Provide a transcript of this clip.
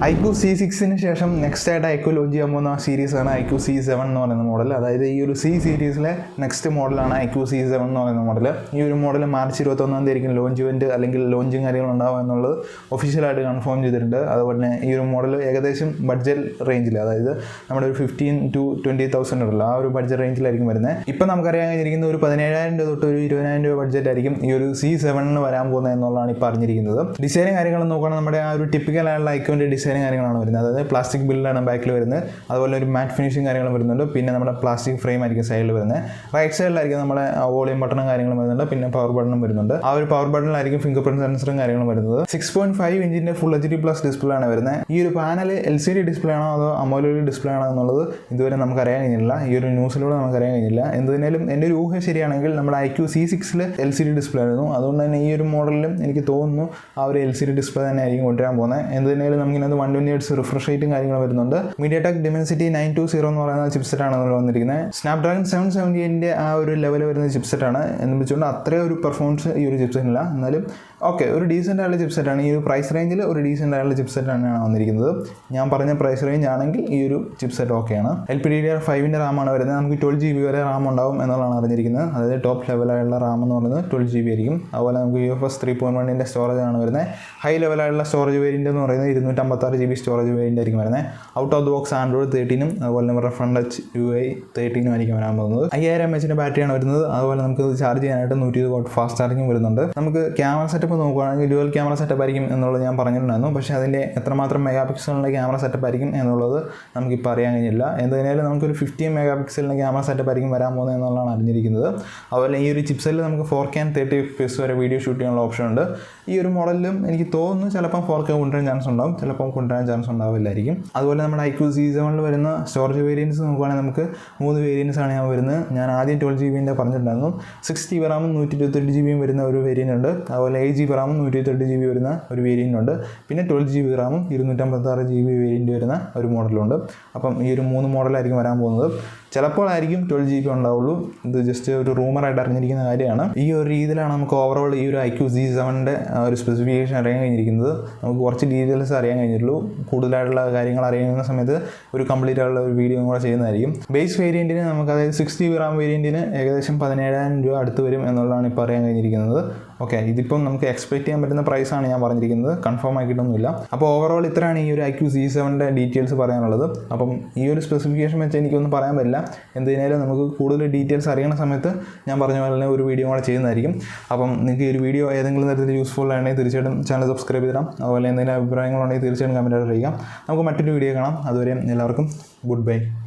iQOO C6-ന് ശേഷം next ആയിട്ട് iQOO launch ചെയ്യാൻ പോകുന്ന സീരീസാണ് iQOO C7 എന്ന് പറയുന്ന മോഡൽ. അതായത് ഈ ഒരു C സീരീസിലെ നെക്സ്റ്റ് മോഡലാണ് iQOO C7 എന്ന് പറയുന്ന മോഡൽ. ഈ ഒരു മോഡൽ മാർച്ച് 21 ആയിരിക്കും ലോഞ്ച് ഇവൻറ്റ് അല്ലെങ്കിൽ ലോഞ്ചിങ് കാര്യങ്ങൾ ഉണ്ടാവുക എന്നുള്ളത് ഒഫീഷ്യലായിട്ട് കൺഫേം ചെയ്തിട്ടുണ്ട്. അതുപോലെ തന്നെ ഈ ഒരു മോഡൽ ഏകദേശം ബഡ്ജറ്റ് റേഞ്ചിൽ, അതായത് നമ്മുടെ ഒരു 15,000 to 20,000 ഉള്ള ആ ഒരു ബഡ്ജറ്റ് റേഞ്ചിലായിരിക്കും വരുന്നത്. ഇപ്പം നമുക്കറിയാൻ കഴിഞ്ഞിരിക്കുന്ന ഒരു 17,000 രൂപ തൊട്ട് ഒരു 20,000 രൂപ ബഡ്ജറ്റ് ആയിരിക്കും ഈ ഒരു C7 വരാൻ പോകുന്നത് എന്നുള്ളതാണ് ഇപ്പോൾ അറിഞ്ഞിരിക്കുന്നത്. ഡിസൈനും കാര്യങ്ങളും നോക്കുകയാണെങ്കിൽ നമ്മുടെ ആ ഒരു ടിപ്പിക്കലായുള്ള iQOOൻ്റെ ഡിസൈനും കാര്യങ്ങളാണ് വരുന്നത്. അതായത് പ്ലാസ്റ്റിക് ബിൽഡാണ് ബാക്കിൽ വരുന്നത്. അതുപോലെ ഒരു മാറ്റ് ഫിനിഷിങ് കാര്യങ്ങളും വരുന്നുണ്ട്. പിന്നെ നമ്മുടെ പ്ലാസ്റ്റിക് ഫ്രെയിം ആയിരിക്കും സൈഡിൽ വരുന്നത്. റൈറ്റ് സൈഡിലായിരിക്കും നമ്മുടെ വോളിയം ബട്ടണും കാര്യങ്ങളും വരുന്നുണ്ട്. പിന്നെ പവർ ബട്ടണും വരുന്നുണ്ട്. ആ ഒരു പവർ ബട്ടണിലായിരിക്കും ഫിംഗർ പ്രിന്റ് സെൻസറും കാര്യങ്ങളും വരുന്നത്. 6.5 ഇഞ്ചിന്റെ ഫുൾ HD+ ഡിസ്പ്ലേ ആണ് വരുന്നത്. ഈ ഒരു പാനൽ LCD ഡിസ്പ്ലേ ആണോ അതോ AMOLED ഡിസ്പ്ലേ ആണോ എന്നുള്ളത് ഇതുവരെ നമുക്ക് അറിയാൻ കഴിഞ്ഞില്ല. ഈ ഒരു ന്യൂസിലൂടെ നമുക്ക് അറിയാൻ കഴിഞ്ഞില്ല. എന്തിനാലും എൻ്റെ ഒരു ഊഹം ശരിയാണെങ്കിൽ നമ്മുടെ iQOO C6 LCD ഡിസ്പ്ലേ ആയിരുന്നു. അതുകൊണ്ട് തന്നെ ഈ ഒരു മോഡലിലും എനിക്ക് തോന്നുന്നു ആ ഒരു LCD ഡിസ്പ്ലേ തന്നെ ആയിരിക്കും കൊണ്ടുവരാൻ പോകുന്നത്. എന്തിനാലും നമുക്കിനകത്ത് 120 Hz റിഫ്രഷ് റേറ്റും കാര്യങ്ങളും വരുന്നുണ്ട്. MediaTek Dimensity 920 എന്ന് പറയുന്ന ചിപ്സെറ്റ് ആണ് വന്നിരിക്കുന്നത്. Snapdragon 778 ആ ഒരു ലെവൽ വരുന്ന ചിപ്സെറ്റ് ആണ് എന്ന് വെച്ചുകൊണ്ട് അത്രയും ഒരു പെർഫോമൻസ് ഈ ഒരു ചിപ്സെറ്റില്ല. എന്നാലും ഓക്കെ, ഒരു ഡീസൻ്റ് ആയുള്ള ചിപ്സെറ്റാണ്. ഈ ഒരു പ്രൈസ് റേഞ്ചിൽ ഒരു ഡീസൻ്റ് ആയുള്ള ചിപ്സെറ്റ് തന്നെയാണ് വന്നിരിക്കുന്നത്. ഞാൻ പറഞ്ഞ പ്രൈസ് റേഞ്ച് ആണെങ്കിൽ ഈ ഒരു ചിപ്സെറ്റ് ഓക്കെയാണ്. LPDDR5 റാമാണ് വരുന്നത്. നമുക്ക് 12 GB വരെ റാം ഉണ്ടാവും എന്നുള്ളതാണ് അറിഞ്ഞിരിക്കുന്നത്. അതായത് ടോപ്പ് ലെവലായുള്ള റാം എന്ന് പറയുന്നത് 12 GB ആയിരിക്കും. അതുപോലെ നമുക്ക് UFS 3.1 സ്റ്റോറേജ് ആണ് വരുന്നത്. ഹൈ ലെവലായുള്ള സ്റ്റോറേജ് വേരിയൻ്റ് എന്ന് പറയുന്നത് 256 GB സ്റ്റോറേജ് വേരിയൻ്റ് ആയിരിക്കും വരുന്നത്. Out of the box Android 13 അതുപോലെ നമ്മുടെ ഫ്രണ്ട് ടച്ച് UI 13 ആയിരിക്കും വരാൻ പോകുന്നത്. 5000 mAh ബാറ്ററിയാണ് വരുന്നത്. അതുപോലെ നമുക്ക് ചാർജ് ചെയ്യാനായിട്ട് 120 വാട്ട് ഫാസ്റ്റ് ചാർജിങ് വരുന്നുണ്ട്. നമുക്ക് ക്യാമറ സെറ്റപ്പ് നോക്കുകയാണെങ്കിൽ ഡ്യുവൽ ക്യാമറ സെറ്റപ്പ് ആയിരിക്കും എന്നുള്ളത് ഞാൻ പറഞ്ഞിട്ടുണ്ടായിരുന്നു. പക്ഷേ അതിൻ്റെ എത്രമാത്രം മെഗാ പിക്സലിൻ്റെ ക്യാമറ സെറ്റപ്പ് ആയിരിക്കും എന്നുള്ളത് നമുക്കിപ്പോൾ അറിയാൻ കഴിഞ്ഞില്ല. എന്തായാലും നമുക്കൊരു 15 മെഗാ പിക്സലിൻ്റെ ക്യാമറ സെറ്റപ്പ് ആയിരിക്കും വരാൻ പോകുന്നത് എന്നുള്ളതാണ് അറിഞ്ഞിരിക്കുന്നത്. അതുപോലെ ഈ ഒരു ചിപ്സെറ്റിൽ നമുക്ക് 4K and 30 FPS വരെ വീഡിയോ ഷൂട്ട് ചെയ്യാനുള്ള ഓപ്ഷൻ ഉണ്ട്. ഈ ഒരു മോഡലിലും എനിക്ക് തോന്നുന്നു ചിലപ്പം 4K കൊണ്ടുവരാൻ ചാൻസ് ഉണ്ടാവും, ചിലപ്പം കൊണ്ടുവരാൻ ചാൻസ് ഉണ്ടാവില്ലായിരിക്കും. അതുപോലെ നമ്മുടെ iQOO C7 വരുന്ന സ്റ്റോറേജ് വേരിയൻസ് നോക്കുകയാണെങ്കിൽ നമുക്ക് 3 വേരിയൻസ് ആണ് ഞാൻ വരുന്നത്. ഞാൻ ആദ്യം 12 GB പറഞ്ഞിട്ടുണ്ടായിരുന്നു. 6 GB റാമും 128 GB വരുന്ന ഒരു വേരിയൻ്റ് ഉണ്ട്. അതുപോലെ 8 GB റാമും 128 GB വരുന്ന ഒരു വേരിയൻ്റ് ഉണ്ട്. പിന്നെ 12 GB റാമും 256 GB വേരിയൻ്റ് വരുന്ന ഒരു മോഡലുണ്ട്. അപ്പം ഈ ഒരു 3 മോഡലായിരിക്കും വരാൻ പോകുന്നത്. ചിലപ്പോഴായിരിക്കും 12 GB ഉണ്ടാവുള്ളൂ. ഇത് ജസ്റ്റ് ഒരു റൂമറായിട്ട് അറിഞ്ഞിരിക്കുന്ന കാര്യമാണ്. ഈ ഒരു രീതിയിലാണ് നമുക്ക് ഓവറോൾ ഈ ഒരു iQOO C7 ഒരു സ്പെസിഫിക്കേഷൻ അറിയാൻ കഴിഞ്ഞിരിക്കുന്നത്. നമുക്ക് കുറച്ച് ഡീറ്റെയിൽസ് അറിയാൻ കഴിഞ്ഞിട്ടുള്ളൂ. കൂടുതലായിട്ടുള്ള കാര്യങ്ങൾ അറിയുന്ന സമയത്ത് ഒരു കംപ്ലീറ്റ് ആയിട്ടുള്ള ഒരു വീഡിയോ കൂടെ ചെയ്യുന്നതായിരിക്കും. ബേസ് വേരിയൻറ്റിന് നമുക്ക്, അതായത് 6 GB റാം വേരിയൻറ്റിന് ഏകദേശം 17,000 രൂപ അടുത്ത് വരും എന്നുള്ളതാണ് ഇപ്പോൾ അറിയാൻ കഴിഞ്ഞിരിക്കുന്നത്. ഓക്കെ, ഇതിപ്പം നമുക്ക് എക്സ്പെക്ട് ചെയ്യാൻ പറ്റുന്ന പ്രൈസാണ് ഞാൻ പറഞ്ഞിരിക്കുന്നത്. കൺഫേം ആക്കിയിട്ടൊന്നുമില്ല. അപ്പോൾ ഓവറോൾ ഇത്രയാണ് ഈ ഒരു iQOO C7 ഡീറ്റെയിൽസ് പറയാനുള്ളത്. അപ്പം ഈ ഒരു സ്പെസിഫിക്കേഷൻ വെച്ച് എനിക്കൊന്നും പറയാൻ പറ്റില്ല. എന്തിനാലും നമുക്ക് കൂടുതൽ ഡീറ്റെയിൽസ് അറിയുന്ന സമയത്ത് ഞാൻ പറഞ്ഞ പോലെ തന്നെ ഒരു വീഡിയോ കൂടെ ചെയ്യുന്നതായിരിക്കും. അപ്പം നിങ്ങൾക്ക് ഈ ഒരു വീഡിയോ ഏതെങ്കിലും തരത്തിൽ യൂസ്ഫുൾ ആണെങ്കിൽ തീർച്ചയായിട്ടും ചാനൽ സബ്സ്ക്രൈബ് ചെയ്തിടാം. അതുപോലെ എന്തെങ്കിലും അഭിപ്രായങ്ങളുണ്ടെങ്കിൽ തീർച്ചയായിട്ടും കമൻറ്റായിട്ട് അറിയിക്കാം. നമുക്ക് മറ്റൊരു വീഡിയോ കാണാം. അതുവരെ എല്ലാവർക്കും ഗുഡ് ബൈ.